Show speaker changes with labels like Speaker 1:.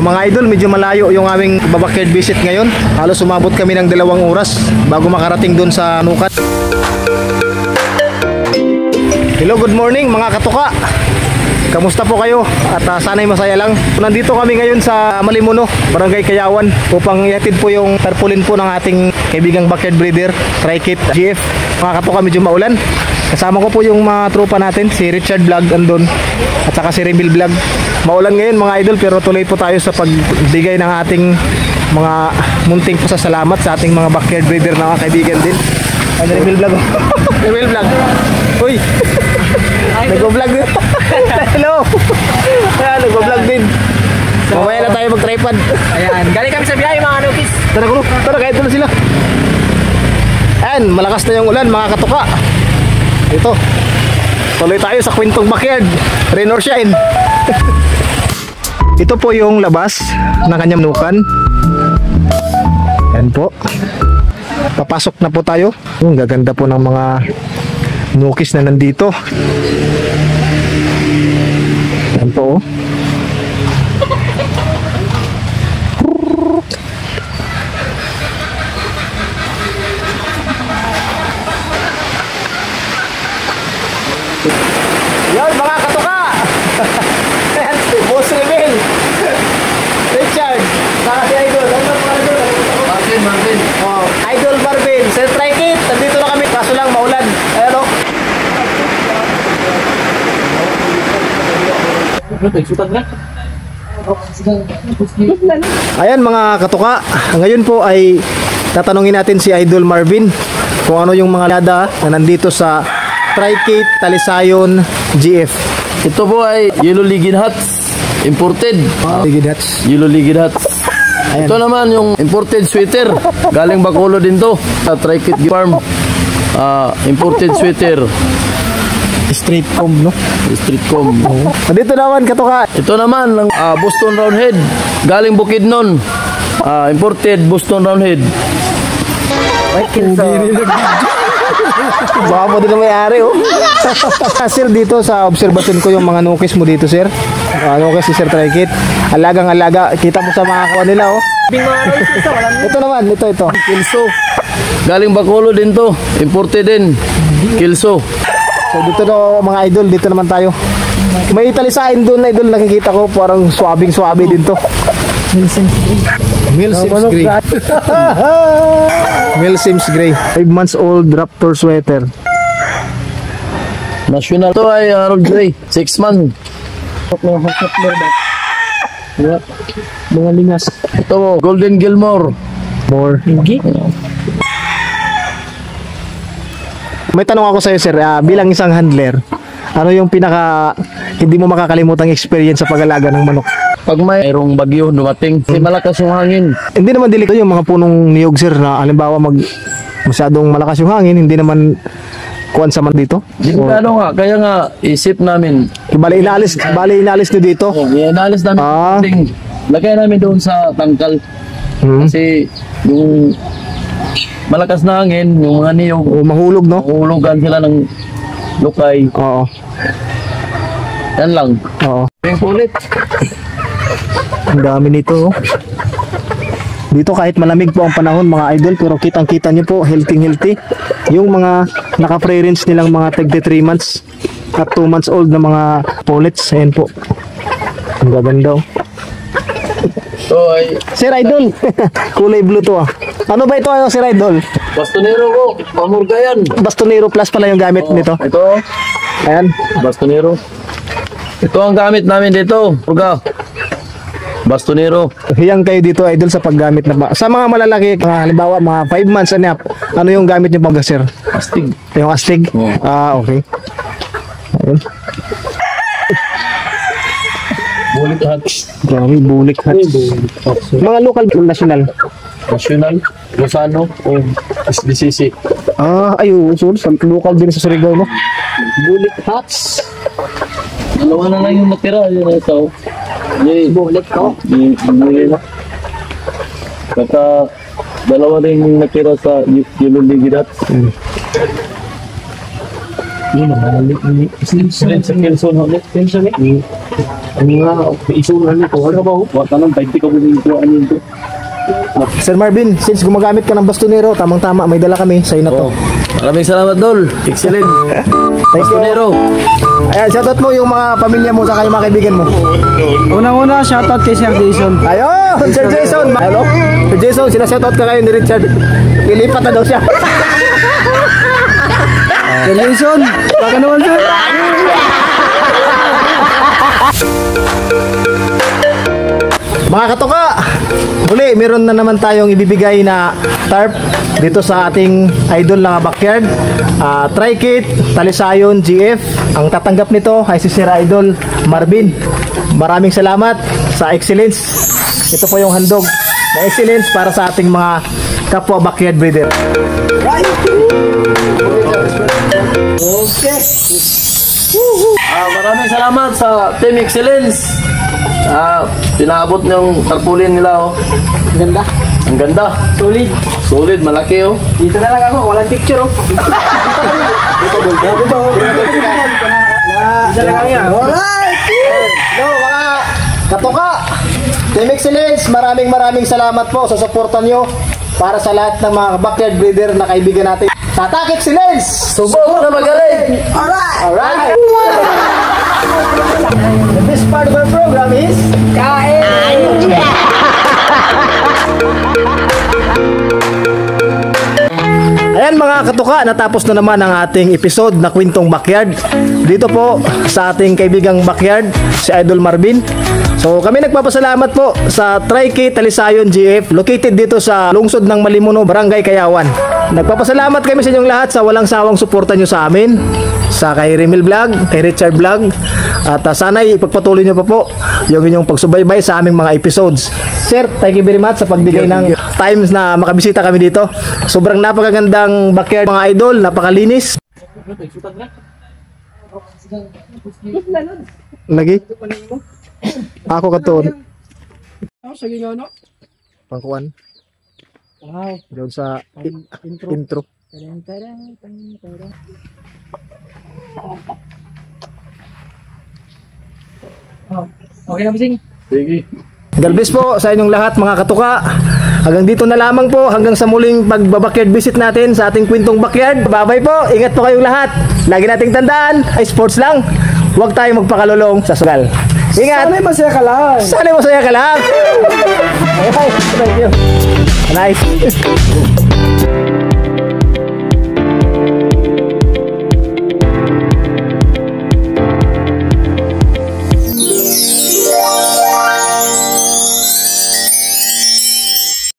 Speaker 1: Mga idol, medyo malayo yung aming backyard visit ngayon. Halos umabot kami ng 2 oras bago makarating dun sa Nukat. Hello, good morning mga katuka. Kamusta po kayo? At sana'y masaya lang. Nandito kami ngayon sa Malimuno, Barangay Kayawan, upang ihatid po yung tarpaulin po ng ating kaibigang backyard breeder, Tri-Kit GF. Mga katuka, medyo maulan. Kasama ko po yung mga tropa natin, si Richard Vlog andun, at saka si Reveal Vlog. Maulan ngayon mga idol, pero tuloy po tayo sa pagbigay ng ating mga munting pasasalamat sa ating mga backyard breeder na mga kaibigan din. Ano, Reveal Vlog? Reveal Vlog. Uy! Nag-vlog din. Hello! Ayan, nag-vlog din. Mamaya na tayo mag-tripod.
Speaker 2: Ayan, galing kami sa biyahe mga nukis.
Speaker 1: Tara kulo, tara kahit na sila. Ayan, malakas na yung ulan mga katuka. Ito, tuloy tayo sa kwentong backyard. Rain or shine. Ito po yung labas ng kanyang nukan. Ayan po. Papasok na po tayo. Ang gaganda po ng mga nukis na nandito. Ayan po. Yan mga katuka. Ayan si Boss Reveal, Richard, saka si Idol. Ano po Idol? Marvin. Oh, Idol Marvin, Sir Tri-Kit. Nandito na kami, kaso lang maulan. Ayan o. Ayan mga katuka, ngayon po ay tatanungin natin si Idol Marvin kung ano yung mga lada na nandito sa Tri-Kit Talisayon GF.
Speaker 3: Ito po ay Yellow Ligid Hats, imported.
Speaker 1: Ligid Hats.
Speaker 3: Yellow Ligid Hats.
Speaker 1: Ayan.
Speaker 3: Ito naman yung imported sweater. Galing Bacolod din to. Sa Tri-Kit Farm. Imported sweater.
Speaker 1: Street comb, no?
Speaker 3: Street comb.
Speaker 1: Dito naman katuka.
Speaker 3: Ito naman ng Boston Roundhead. Galing Bukidnon. Imported Boston Roundhead.
Speaker 1: Baka mo din na may-ari, oh. Sir, dito sa observation ko yung mga nukis mo dito, sir. Nukis si Sir Tri-Kit. Alagang-alaga. Kita mo sa mga kawan nila, oh. Ito naman, ito.
Speaker 3: Kilso. Galing Bacolod din to. Imported din. Kilso.
Speaker 1: So dito na mga idol, dito naman tayo. May talisain doon na idol, nakikita ko parang swabing-swabe din to. Milsims Gray. Milsims Gray. 5 months old Raptor sweater.
Speaker 3: National. Ito ay Harold Gray. 6 months.
Speaker 1: Mga lingas.
Speaker 3: Ito Golden Gilmore.
Speaker 1: More. May tanong ako sa iyo, sir, bilang isang handler, ano yung pinaka hindi mo makakalimutang experience sa pag-alaga ng manok?
Speaker 3: Pag mayroong bagyo dumating, kasi malakas yung hangin.
Speaker 1: Hindi naman delikado yung mga punong niyog, sir, na halimbawa masyadong malakas yung hangin, hindi naman kuwan sa man dito?
Speaker 3: Delikado nga, kaya nga isip namin.
Speaker 1: Bali inaalis nyo dito?
Speaker 3: Inaalis namin. Lagay namin doon sa tangkal. Kasi yung malakas na hangin, yung mga niyog,
Speaker 1: mahulog, no?
Speaker 3: Mahulugan sila ng lukay.
Speaker 1: Oo.
Speaker 3: Yan lang.
Speaker 1: Oo.
Speaker 3: Yung kulit.
Speaker 1: Ang dami nito, oh. Dito kahit malamig po ang panahon mga idol, pero kitang-kita nyo po, healthy. Yung mga naka-free range nilang mga tag 3 months at 2 months old na mga pullets. Ayan po. Ang gaganda, oh.
Speaker 3: Ito ay
Speaker 1: Sir Idol, kulay blue to, ah. Ano ba ito, Sir Idol?
Speaker 3: bastonero ko, pamurga yan.
Speaker 1: Bastonero Plus pala yung gamit nito.
Speaker 3: Ito,
Speaker 1: Ayan.
Speaker 3: bastonero. Ito ang gamit namin dito, purga. Bastonero.
Speaker 1: Hiyang kayo dito, Idol, sa paggamit na sa mga malalaki, halimbawa mga 5 months and up. Ano yung gamit niyo pang, sir?
Speaker 3: Astig.
Speaker 1: Yung astig?
Speaker 3: Oo.
Speaker 1: Okay. Ayun.
Speaker 3: Bulit hats.
Speaker 1: Grabe, bulik hats. Mga local, national.
Speaker 3: National, Lozano, o SBCC.
Speaker 1: Ayun, so, local din sa Surigao, no?
Speaker 3: Bulit hats. Dalawa na lang yung natira. Yun ito. Bulit ko? Bulit na. Kaka dalawa rin yung natira sa Yellow Ligid Hats. Yun, nabalik ni Silson sa Kelson ulit. Kelson eh. Ang nga, isunan nito. Ano ba? Wata lang, 20 ka mo nito. Ano yun to?
Speaker 1: Sir Marvin, since gumagamit ka ng bastonero, tamang-tama, may dala kami sa'yo na to.
Speaker 3: Maraming salamat, Dol. Excellent.
Speaker 1: Thank you.
Speaker 3: Bastonero.
Speaker 1: Ayan, shoutout mo yung mga pamilya mo sa yung mga kaibigan mo.
Speaker 2: Unang-una, shoutout kay Sir Jason.
Speaker 1: Ayun, Sir Jason. Hello? Sir Jason, sila shoutout ka kayo ni Richard. Ilipat na daw siya.
Speaker 2: Sir Jason, baka naman sir.
Speaker 1: Mga katoka, muli meron na naman tayong ibibigay na tarp dito sa ating idol na backyard. Tri-Kit Talisayon GF. Ang tatanggap nito ay si Sir Idol Marvin. Maraming salamat sa excellence. Ito po yung handog na excellence para sa ating mga kapwa backyard breeder. Okay.
Speaker 3: Maraming salamat sa Team Excellence. Pinaabot niyong tarpaulin nila, oh.
Speaker 2: Ganda.
Speaker 3: Ang ganda.
Speaker 2: Solid.
Speaker 3: Solid, malaki, oh.
Speaker 2: Dito na lang ako, walang picture oh. Isa lang kami ah.
Speaker 1: Alright! No, mga katoka, Team Excellence, maraming salamat po sa suporta nyo para sa lahat ng mga backyard breeder na kaibigan natin. Tatak Excellence!
Speaker 3: Subok na magaling!
Speaker 1: Alright! The best part of our program is
Speaker 2: Kain!
Speaker 1: Ayan mga katuka, natapos na naman ang ating episode na Kwentong Backyard. Dito po sa ating kaibigang backyard, si Idol Marvin. So kami nagpapasalamat po sa Tri-Kit Talisayon GF, located dito sa lungsod ng Malimuno, Barangay Kayawan. Nagpapasalamat kami sa inyong lahat sa walang sawang suporta nyo sa amin, sa kay Remil Vlog, kay Richard Vlog, at sana'y ipagpatuloy nyo pa po yung inyong pagsubaybay sa aming mga episodes. Sir, thank you very much sa pagbigay ng times na makabisita kami dito. Sobrang napakagandang backyard mga idol, napakalinis. Lagi? Ako katuon.
Speaker 2: Sige nyo no?
Speaker 1: Pangkuan.
Speaker 2: Wow.
Speaker 1: Doon sa intro.
Speaker 2: Okay na Basing?
Speaker 3: Sige.
Speaker 1: Galbis po sa inyong lahat mga katuka. Hanggang dito na lamang po, hanggang sa muling pagbabakyard visit natin sa ating Kwentong Backyard. Bye-bye po, ingat po kayong lahat. Lagi nating tandaan, ay sports lang. Huwag tayong magpakalulong sa sugal. Ingat!
Speaker 2: Sana'y masaya ka lang.
Speaker 1: Sana'y masaya ka lang! Thank you. Nice.